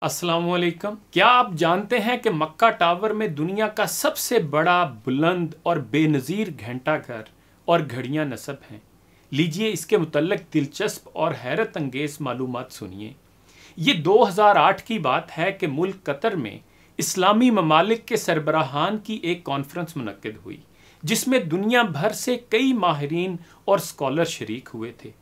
अस्सलाम वालेकुम। क्या आप जानते हैं कि मक्का टावर में दुनिया का सबसे बड़ा, बुलंद और बेनज़ीर घंटा घर और घड़ियां नस्ब हैं। लीजिए इसके मुतल्लिक दिलचस्प और हैरत अंगेज़ मालूमात सुनिए। ये 2008 की बात है कि मुल्क कतर में इस्लामी ममालिक के सरबराहान की एक कॉन्फ्रेंस मुनक्किद हुई, जिसमें दुनिया भर से कई माहिरीन और स्कॉलर शरीक हुए थे।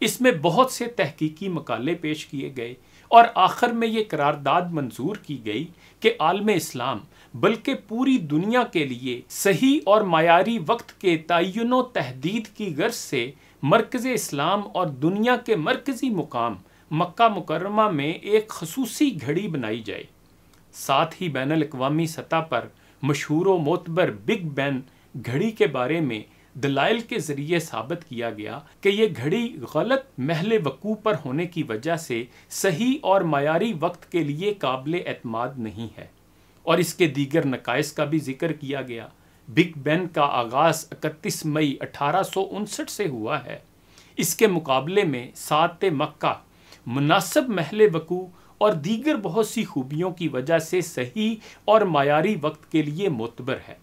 इसमें बहुत से तहकीकी मकाले पेश किए गए और आखिर में ये करारदाद मंजूर की गई कि आलमे इस्लाम बल्कि पूरी दुनिया के लिए सही और मायारी वक्त के तय्युन तहदीद की गर्ज से मरकज़ इस्लाम और दुनिया के मरकज़ी मुकाम मक्का मुकर्रमा में एक खसूसी घड़ी बनाई जाए। साथ ही बैनुल अक़वामी सतह पर मशहूर व मोतबर बिग बैन घड़ी के बारे में दलाइल के ज़रिए साबित किया गया कि ये घड़ी गलत महल वकू पर होने की वजह से सही और मायारी वक्त के लिए काबिल एतमाद नहीं है, और इसके दीगर नकाइस का भी जिक्र किया गया। बिग बैन का आगाज़ 31 मई 1859 से हुआ है। इसके मुकाबले में सात मक्का मुनासिब महल वकू और दीगर बहुत सी खूबियों की वजह से सही और मायारी वक्त के लिए मोतबर है।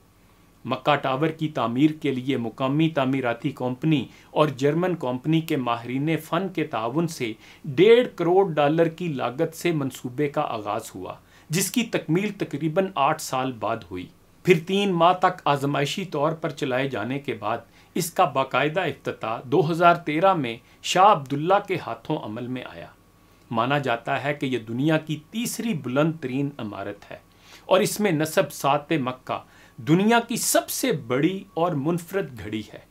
मक्का टावर की तामीर के लिए मुकामी तामीराती कंपनी और जर्मन कंपनी के माहिरीन फ़न के ताउन से $1.5 करोड़ की लागत से मंसूबे का आगाज़ हुआ, जिसकी तकमील तकरीबन 8 साल बाद हुई। फिर 3 माह तक आजमाइशी तौर पर चलाए जाने के बाद इसका बाकायदा इफ्तिताह 2013 में शाह अब्दुल्ला के हाथों अमल में आया। माना जाता है कि यह दुनिया की तीसरी बुलंद तरीन इमारत है और इसमें नस्ब सात मक्का दुनिया की सबसे बड़ी और मुनफरद घड़ी है,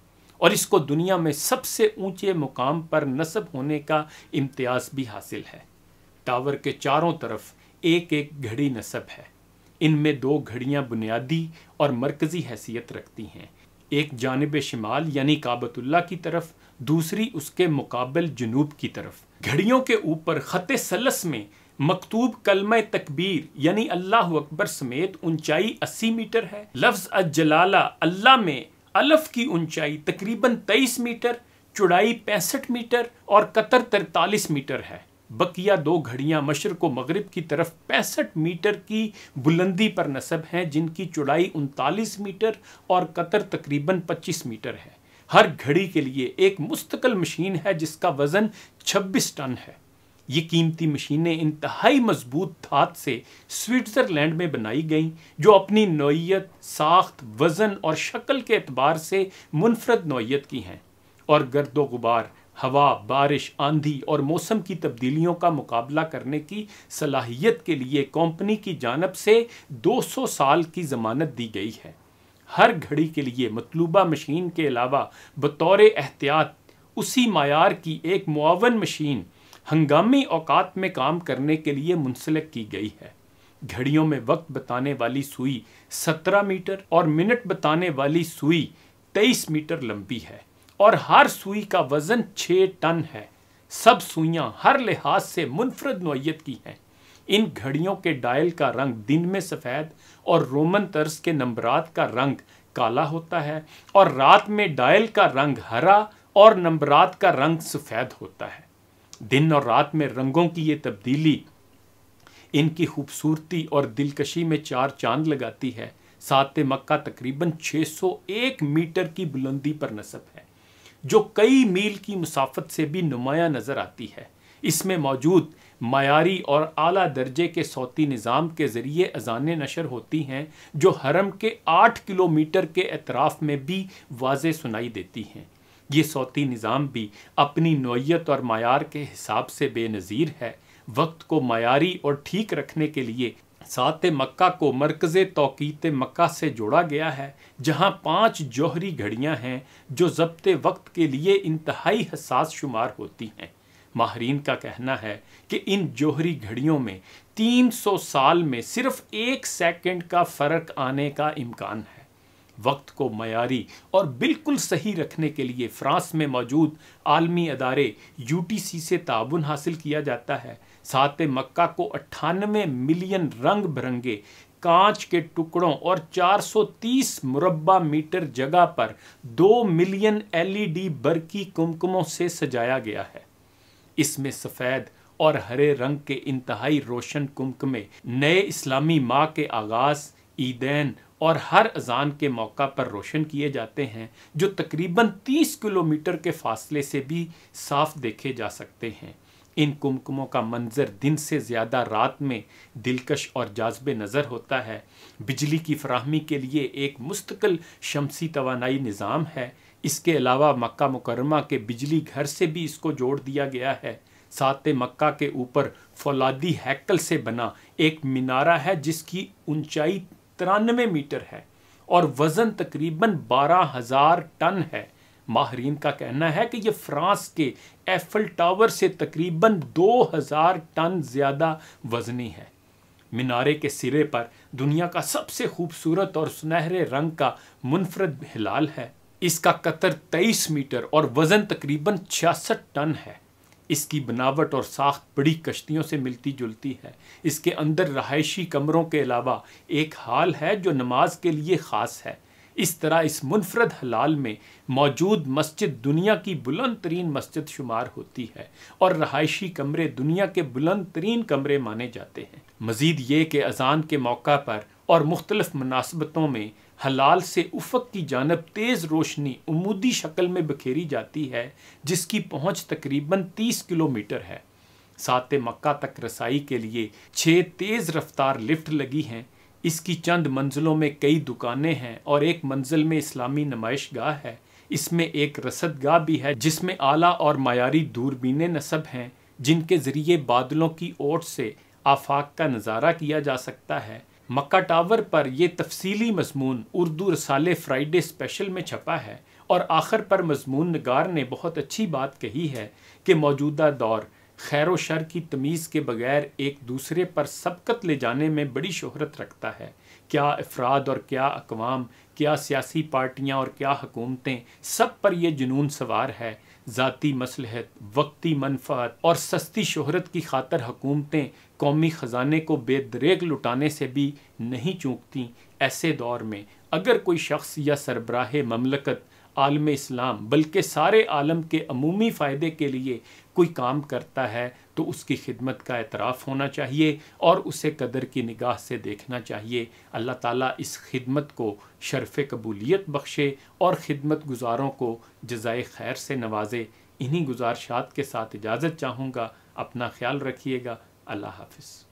और इसको दुनिया में सबसे ऊंचे मुकाम पर नस्ब होने का इम्तियाज़ भी हासिल है। टावर के चारों तरफ एक एक घड़ी नस्ब है। इनमें 2 घड़ियां बुनियादी और मरकज़ी हैसियत रखती हैं, एक जानिब शिमाल यानी काबतुल्लाह की तरफ, दूसरी उसके मुकाबल जनूब की तरफ। घड़ियों के ऊपर ख़त सलस में मकतूब कलमा तकबीर यानी अल्लाह अकबर समेत ऊंचाई 80 मीटर है। लफ्ज़ अज-जलाला अल्लाह में अलफ की ऊंचाई तकरीबन 23 मीटर, चौड़ाई 65 मीटर और कतर 43 मीटर है। बकिया 2 घड़ियां मशरक़ व मगरिब की तरफ 65 मीटर की बुलंदी पर नस्ब हैं, जिनकी चौड़ाई 39 मीटर और कतर तकरीबन 25 मीटर है। हर घड़ी के लिए एक मुस्तकिल मशीन है जिसका वज़न 26 टन है। ये कीमती मशीनें इंतहाई मजबूत धात से स्विट्ज़रलैंड में बनाई गईं, जो अपनी नौइयत, साख्त, वज़न और शक्ल के एतबार से मुनफरद नौइयत की हैं, और गर्दो गुबार, हवा, बारिश, आंधी और मौसम की तब्दीलियों का मुकाबला करने की सलाहियत के लिए कंपनी की जानिब से 200 साल की ज़मानत दी गई है। हर घड़ी के लिए मतलूबा मशीन के अलावा बतौर एहतियात उसी मायार की एक मुआवन मशीन हंगामी औकात में काम करने के लिए मुंसलिक की गई है। घड़ियों में वक्त बताने वाली सुई 17 मीटर और मिनट बताने वाली सुई 23 मीटर लंबी है, और हर सुई का वजन 6 टन है। सब सुइयां हर लिहाज से मुनफरद नौइयत की हैं। इन घड़ियों के डायल का रंग दिन में सफ़ेद और रोमन तर्ज के नंबरात का रंग काला होता है, और रात में डायल का रंग हरा और नंबरात का रंग सफ़ेद होता है। दिन और रात में रंगों की ये तब्दीली इनकी खूबसूरती और दिलकशी में 4 चांद लगाती है। सात मक्का तकरीबन 601 मीटर की बुलंदी पर नस्ब है, जो कई मील की मुसाफत से भी नुमायां नज़र आती है। इसमें मौजूद मायारी और आला दर्जे के सौती निज़ाम के ज़रिए अज़ानें नशर होती हैं, जो हरम के 8 किलोमीटर के एतराफ़ में भी वाज़े सुनाई देती हैं। ये सौती निज़ाम भी अपनी नौइयत और मायार के हिसाब से बेनज़ीर है। वक्त को मायारी और ठीक रखने के लिए सात मक्का को मरकज़ तौक़ीत मक्का से जोड़ा गया है, जहाँ 5 जौहरी घड़ियाँ हैं जो ज़ब्त वक्त के लिए इंतहाई हसास शुमार होती हैं। माहिरीन का कहना है कि इन जौहरी घड़ियों में 300 साल में सिर्फ 1 सेकंड का फ़र्क आने का इम्कान है। वक्त को मयारी और बिल्कुल सही रखने के लिए फ़्रांस में मौजूद आलमी अदारे UTC से ताउन हासिल किया जाता है। सात मक्का को 98 मिलियन रंग बिरंगे कांच के टुकड़ों और 430 मुरब्बा मीटर जगह पर 2 मिलियन LED बरकी कुमकुमों से सजाया गया है। इसमें सफ़ेद اور ہرے رنگ کے انتہائی روشن کمکمے نئے اسلامی ماہ کے آغاز، عیدین اور ہر اذان کے موقع پر روشن کیے جاتے ہیں، جو تقریباً 30 کلومیٹر کے فاصلے سے بھی صاف دیکھے جا سکتے ہیں۔ ان کمکموں کا منظر دن سے زیادہ رات میں دلکش اور جاذب نظر ہوتا ہے۔ بجلی کی فراہمی کے لیے ایک مستقل شمسی توانائی نظام ہے۔ اس کے علاوہ مکہ مکرمہ کے بجلی گھر سے بھی اس کو جوڑ دیا گیا ہے۔ ساتھ مکہ کے اوپر فولادی ہیکل سے بنا ایک مینارہ ہے جس کی اونچائی 93 میٹر ہے اور وزن تقریباً 12,000 ٹن ہے۔ ماہرین کا کہنا ہے کہ یہ فرانس کے ایفل ٹاور سے تقریباً 2,000 ٹن زیادہ وزنی ہے۔ مینارے کے سرے پر دنیا کا سب سے خوبصورت اور سنہرے رنگ کا منفرد ہلال ہے۔ اس کا قطر 23 میٹر اور وزن تقریباً 66 ٹن ہے۔ اس کی بناوٹ اور ساخت بڑی کشتیوں سے ملتی جلتی ہے۔ اس کے اندر رہائشی کمروں کے علاوہ ایک ہال ہے جو نماز کے لیے خاص ہے۔ اس طرح اس منفرد ہلال میں موجود مسجد دنیا کی بلند ترین مسجد شمار ہوتی ہے اور رہائشی کمرے دنیا کے بلند ترین کمرے مانے جاتے ہیں۔ مزید یہ کہ اذان کے موقع پر اور مختلف مناسبتوں میں ہلال سے افق کی جانب تیز روشنی عمودی شکل میں بکھیری جاتی ہے جس کی پہنچ تقریباً 30 کلومیٹر ہے۔ ساتھ مکہ تک رسائی کے لیے 6 تیز رفتار لفٹ لگی ہیں۔ اس کی چند منزلوں میں کئی دکانیں ہیں اور ایک منزل میں اسلامی نمائش گاہ ہے۔ اس میں ایک رصد گاہ بھی ہے جس میں اعلیٰ اور معیاری دوربینیں نصب ہیں جن کے ذریعے بادلوں کی اوٹ سے آفاق کا نظارہ کیا جا سکتا ہے۔ مکہ ٹاور پر یہ تفصیلی مضمون اردو رسالے فرائیڈے اسپیشل میں چھپا ہے اور آخر پر مضمون نگار نے بہت اچھی بات کہی ہے کہ موجودہ دور خیر و شر کی تمیز کے بغیر ایک دوسرے پر سبقت لے جانے میں بڑی شہرت رکھتا ہے۔ کیا افراد اور کیا اقوام، کیا سیاسی پارٹیاں اور کیا حکومتیں، سب پر یہ جنون سوار ہے۔ ذاتی مصلحت، وقتی منفعت اور سستی شہرت کی خاطر حکومتیں قومی خزانے کو بے دریغ لٹانے سے بھی نہیں چوکتیں۔ ایسے دور میں اگر کوئی شخص یا سربراہ مملکت عالم اسلام بلکہ سارے عالم کے عمومی فائدے کے لیے کوئی کام کرتا ہے تو اس کی خدمت کا اعتراف ہونا چاہیے اور اسے قدر کی نگاہ سے دیکھنا چاہیے۔ اللہ تعالیٰ اس خدمت کو شرف قبولیت بخشے اور خدمت گزاروں کو جزائے خیر سے نوازے۔ انہی گزارشات کے ساتھ اجازت چاہوں گا۔ اپنا خیال رکھیے گا۔ اللہ حافظ۔